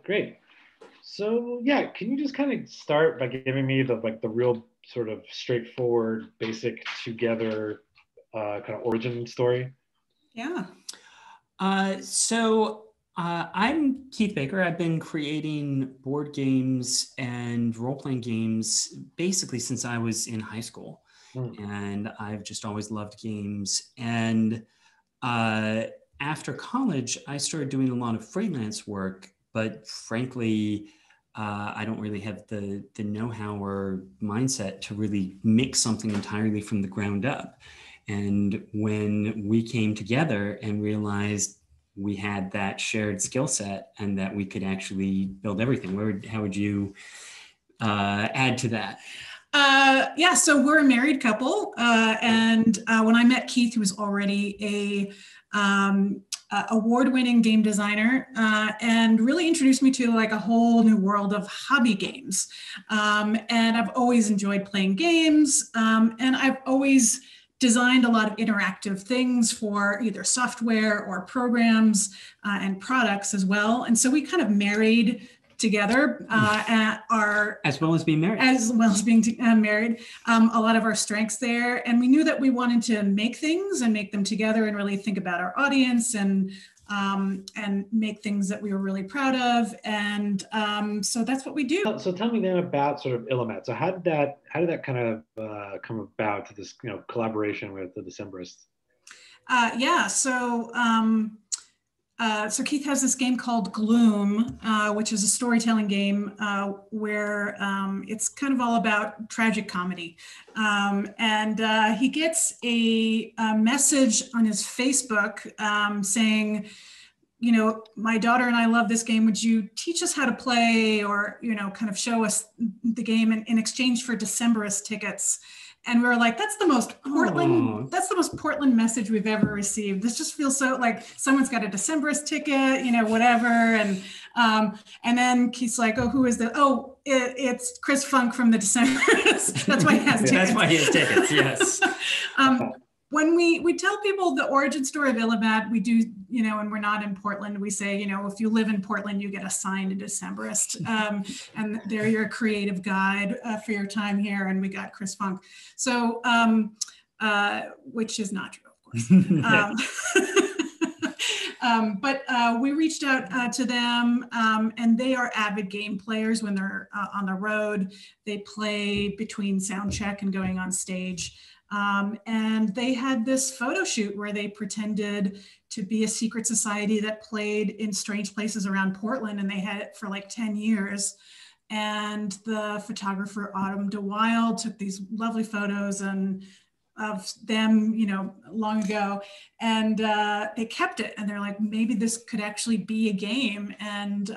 Great. So yeah, can you just kind of start by giving me the real sort of straightforward, basic Together kind of origin story? Yeah. I'm Keith Baker. I've been creating board games and role playing games basically since I was in high school. Hmm. And I've just always loved games. And uh, after college, I started doing a lot of freelance work, but frankly, I don't really have the know-how or mindset to really make something entirely from the ground up. And when we came together and realized we had that shared skill set and that we could actually build everything, how would you add to that? Yeah, so we're a married couple. And when I met Keith, who was already award-winning game designer, and really introduced me to like a whole new world of hobby games. And I've always enjoyed playing games, and I've always designed a lot of interactive things for either software or programs and products as well. And so we kind of married together as well as being married, married, a lot of our strengths there. And we knew that we wanted to make things and make them together and really think about our audience and make things that we were really proud of. And so that's what we do. So tell me then about sort of Illimat. So how did that kind of come about, to this collaboration with the Decemberists? So Keith has this game called Gloom, which is a storytelling game where it's kind of all about tragic comedy. And he gets a message on his Facebook saying, my daughter and I love this game. Would you teach us how to play, or, kind of show us the game in exchange for Decemberist tickets? And we were like, that's the most Portland message we've ever received. This just feels so like someone's got a Decemberist ticket, whatever. And then Keith's like, oh, who is that? Oh, it's Chris Funk from the Decemberists. That's why he has tickets. That's why he has tickets, yes. When we tell people the origin story of Illimat, we do, and we're not in Portland, we say, if you live in Portland, you get assigned a Decemberist, and they're your creative guide for your time here. And we got Chris Funk. So, which is not true, of course. But we reached out to them, and they are avid game players when they're on the road. They play between sound check and going on stage. And they had this photo shoot where they pretended to be a secret society that played in strange places around Portland, and they had it for like 10 years. And the photographer Autumn DeWild took these lovely photos of them, long ago, and they kept it. And they're like, maybe this could actually be a game. And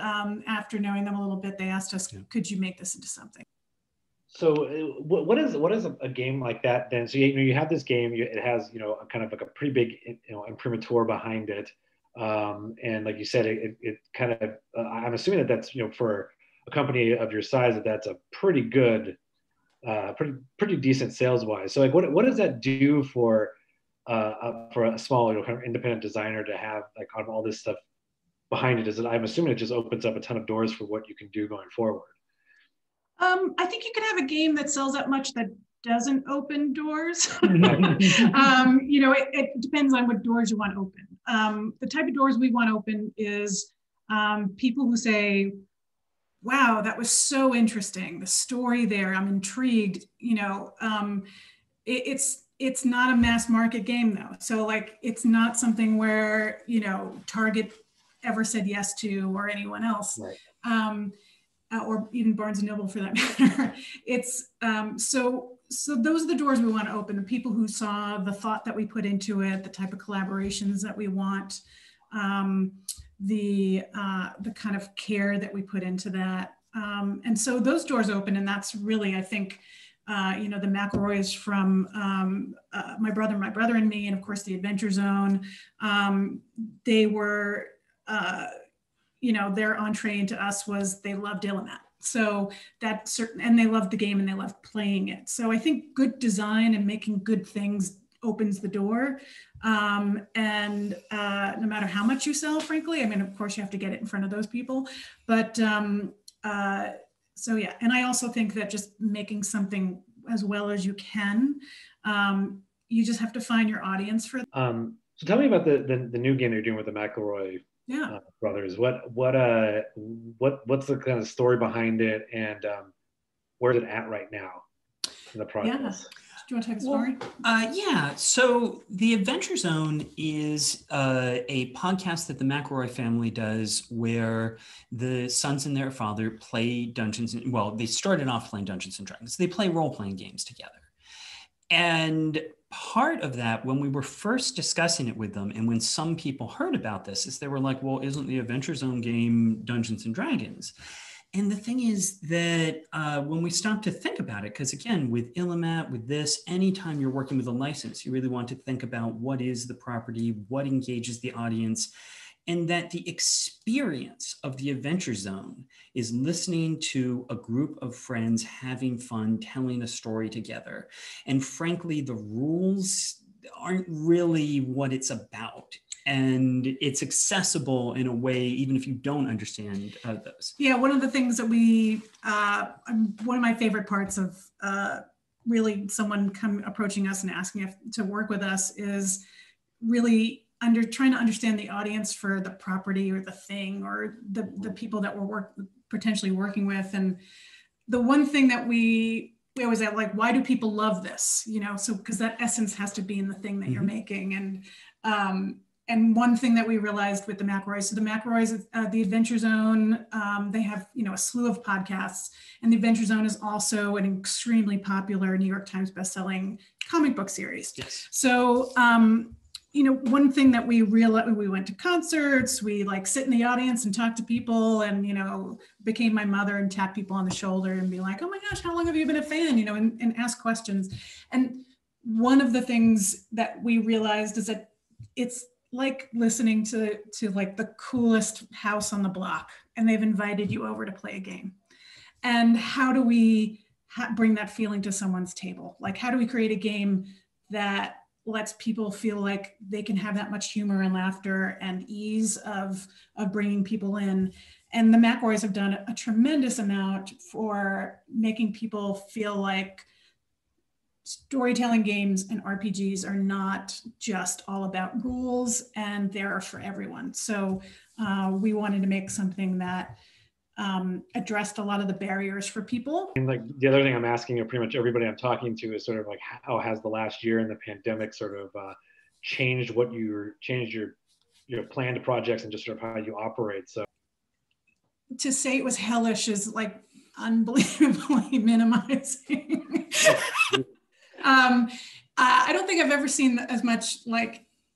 after knowing them a little bit, they asked us, could you make this into something? So what is a game like that then? So you have this game, it has a kind of like a pretty big imprimatur behind it, and like you said, it kind of I'm assuming that's for a company of your size that's a pretty good, pretty decent sales wise. So like what does that do for a small kind of independent designer to have like all this stuff behind it? I'm assuming it just opens up a ton of doors for what you can do going forward. I think you can have a game that sells that much that doesn't open doors. It depends on what doors you want open. The type of doors we want open is people who say, wow, that was so interesting. The story there, I'm intrigued. It's not a mass market game though. So like, it's not something where, Target ever said yes to, or anyone else. Right. Or even Barnes & Noble for that matter. It's so those are the doors we want to open. The people who saw the thought that we put into it, the type of collaborations that we want, the kind of care that we put into that. And so those doors open, and that's really, I think, the McElroys from my brother and me, and of course the Adventure Zone. They were their entree into us was they loved Illimat. So and they loved the game and they loved playing it. So I think good design and making good things opens the door. And no matter how much you sell, frankly, I mean, of course you have to get it in front of those people, but so yeah. And I also think that just making something as well as you can, you just have to find your audience for. So tell me about the new game you're doing with the McElroy brothers. What's the kind of story behind it, and where's it at right now in the process? Yeah. Do you want to take a story? Yeah. So the Adventure Zone is a podcast that the McElroy family does, where the sons and their father play they started off playing Dungeons and Dragons. They play role-playing games together. And part of that, when we were first discussing it with them, and when some people heard about this, is they were like, well, isn't the Adventure Zone game Dungeons and Dragons? And the thing is that when we stop to think about it, because again, with Illimat, with this, anytime you're working with a license, you really want to think about what is the property, what engages the audience, and that the experience of the Adventure Zone is listening to a group of friends having fun, telling a story together. And frankly, the rules aren't really what it's about. And it's accessible in a way, even if you don't understand those. Yeah, one of the things that one of my favorite parts of really someone approaching us and asking us to work with us is really trying to understand the audience for the property or the thing or the people that we're potentially working with. And the one thing that we always have, like, why do people love this? You know, so because that essence has to be in the thing that you're making. And one thing that we realized with the McElroys, so the McElroys, the Adventure Zone, they have, a slew of podcasts, and the Adventure Zone is also an extremely popular New York Times bestselling comic book series. Yes. So, one thing that we realized, we went to concerts, we sit in the audience and talk to people, and, became my mother and tap people on the shoulder and be like, oh my gosh, how long have you been a fan, and ask questions. And one of the things that we realized is that it's like listening to the coolest house on the block, and they've invited you over to play a game. And how do we bring that feeling to someone's table? Like, how do we create a game that lets people feel like they can have that much humor and laughter and ease of bringing people in? And the McElroys have done a tremendous amount for making people feel like storytelling games and RPGs are not just all about rules, and they're for everyone. So we wanted to make something that addressed a lot of the barriers for people. And the other thing I'm asking pretty much everybody I'm talking to is sort of how has the last year and the pandemic sort of changed your planned projects and just sort of how you operate? So to say it was hellish is unbelievably minimizing. I don't think I've ever seen as much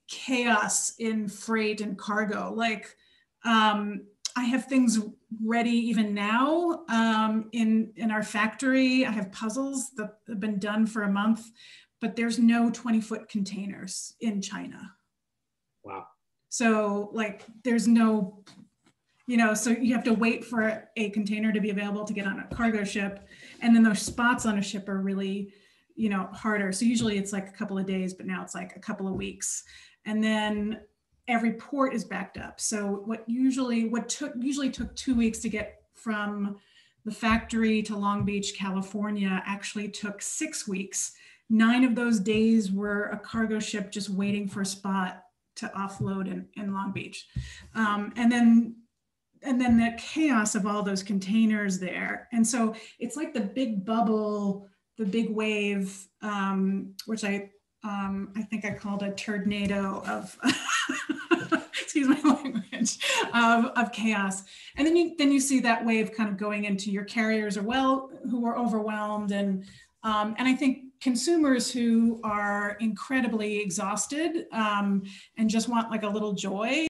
chaos in freight and cargo. I have things ready even now in our factory. I have puzzles that have been done for a month, but there's no 20-foot containers in China. Wow. So there's no, so you have to wait for a container to be available to get on a cargo ship. And then those spots on a ship are really, harder. So usually it's a couple of days, but now it's a couple of weeks. And then every port is backed up. So what usually took 2 weeks to get from the factory to Long Beach, California, actually took 6 weeks. 9 of those days were a cargo ship just waiting for a spot to offload in Long Beach. And then the chaos of all those containers there. And so it's like the big bubble, the big wave, which I think I called a turdnado of, excuse my language, of chaos. And then you see that wave kind of going into your carriers who are overwhelmed, and I think consumers who are incredibly exhausted and just want a little joy.